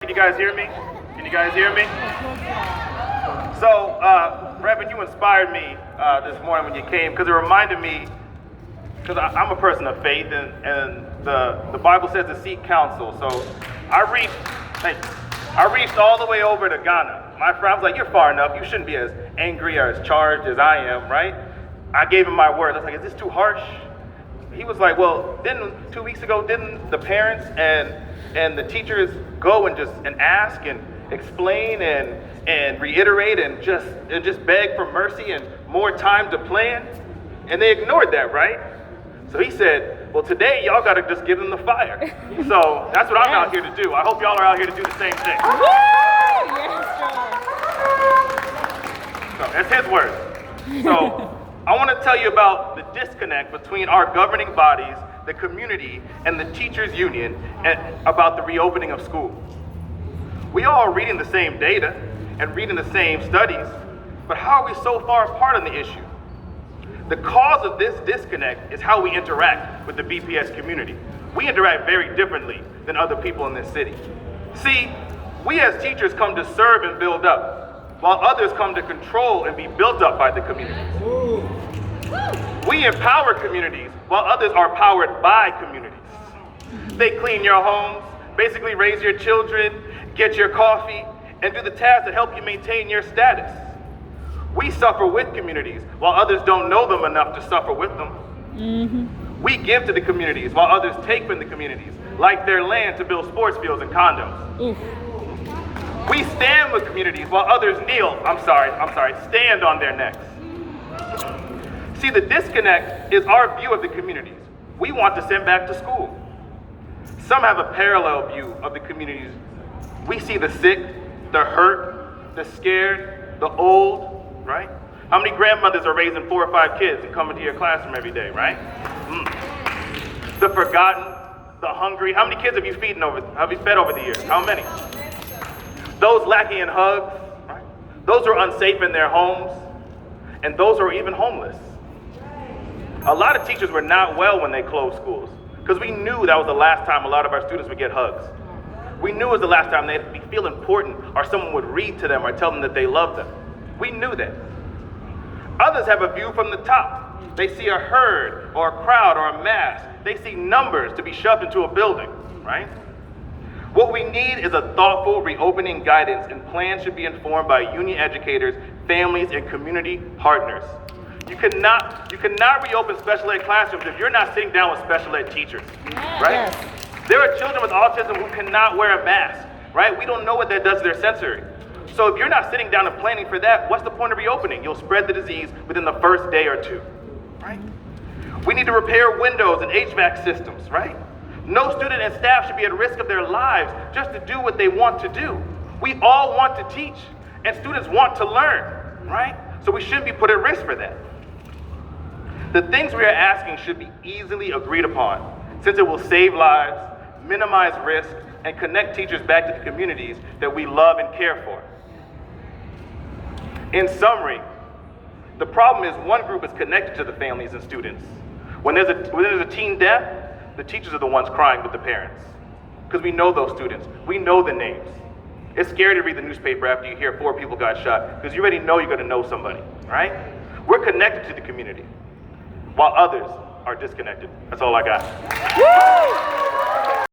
Can you guys hear me? Can you guys hear me? So, Reverend, you inspired me this morning when you came because it reminded me, because I'm a person of faith, and the Bible says to seek counsel. So I reached all the way over to Ghana. My friend was like, you're far enough. You shouldn't be as angry or as charged as I am, right? I gave him my word. I was like, is this too harsh? He was like, well, 2 weeks ago, didn't the parents and the teachers go and ask and explain and reiterate and just beg for mercy and more time to plan? And they ignored that, right? So he said, well, today y'all got to just give them the fire. So that's what I'm out here to do. I hope y'all are out here to do the same thing. So that's his word. So I want to tell you about the disconnect between our governing bodies, the community, and the teachers union about the reopening of school. We all are reading the same data and reading the same studies, but how are we so far apart on the issue? The cause of this disconnect is how we interact with the BPS community. We interact very differently than other people in this city. See, we as teachers come to serve and build up, while others come to control and be built up by the communities. We empower communities, while others are powered by communities. They clean your homes, basically raise your children, get your coffee, and do the tasks that help you maintain your status. We suffer with communities, while others don't know them enough to suffer with them. Mm-hmm. We give to the communities, while others take from the communities, like their land to build sports fields and condos. Oof. We stand with communities, while others stand on their necks. See, the disconnect is our view of the communities we want to send back to school. Some have a parallel view of the communities. We see the sick, the hurt, the scared, the old, right? How many grandmothers are raising 4 or 5 kids and coming to your classroom every day, right? The forgotten, the hungry. How many kids have you fed over the years? How many? Those lacking in hugs, right? Those who are unsafe in their homes, and those who are even homeless. A lot of teachers were not well when they closed schools, because we knew that was the last time a lot of our students would get hugs. We knew it was the last time they'd feel important, or someone would read to them or tell them that they loved them. We knew that. Others have a view from the top. They see a herd or a crowd or a mass. They see numbers to be shoved into a building, right? What we need is a thoughtful reopening guidance, and plans should be informed by union educators, families, and community partners. You cannot reopen special ed classrooms if you're not sitting down with special ed teachers, right? Yes. There are children with autism who cannot wear a mask, right? We don't know what that does to their sensory. So if you're not sitting down and planning for that, what's the point of reopening? You'll spread the disease within the first day or two, right? We need to repair windows and HVAC systems, right? No student and staff should be at risk of their lives just to do what they want to do. We all want to teach, and students want to learn, right? So we shouldn't be put at risk for that. The things we are asking should be easily agreed upon, since it will save lives, minimize risk, and connect teachers back to the communities that we love and care for. In summary, the problem is one group is connected to the families and students. When there's a teen death, the teachers are the ones crying with the parents, because we know those students. We know the names. It's scary to read the newspaper after you hear 4 people got shot, because you already know you're going to know somebody, right? We're connected to the community, while others are disconnected. That's all I got. Woo!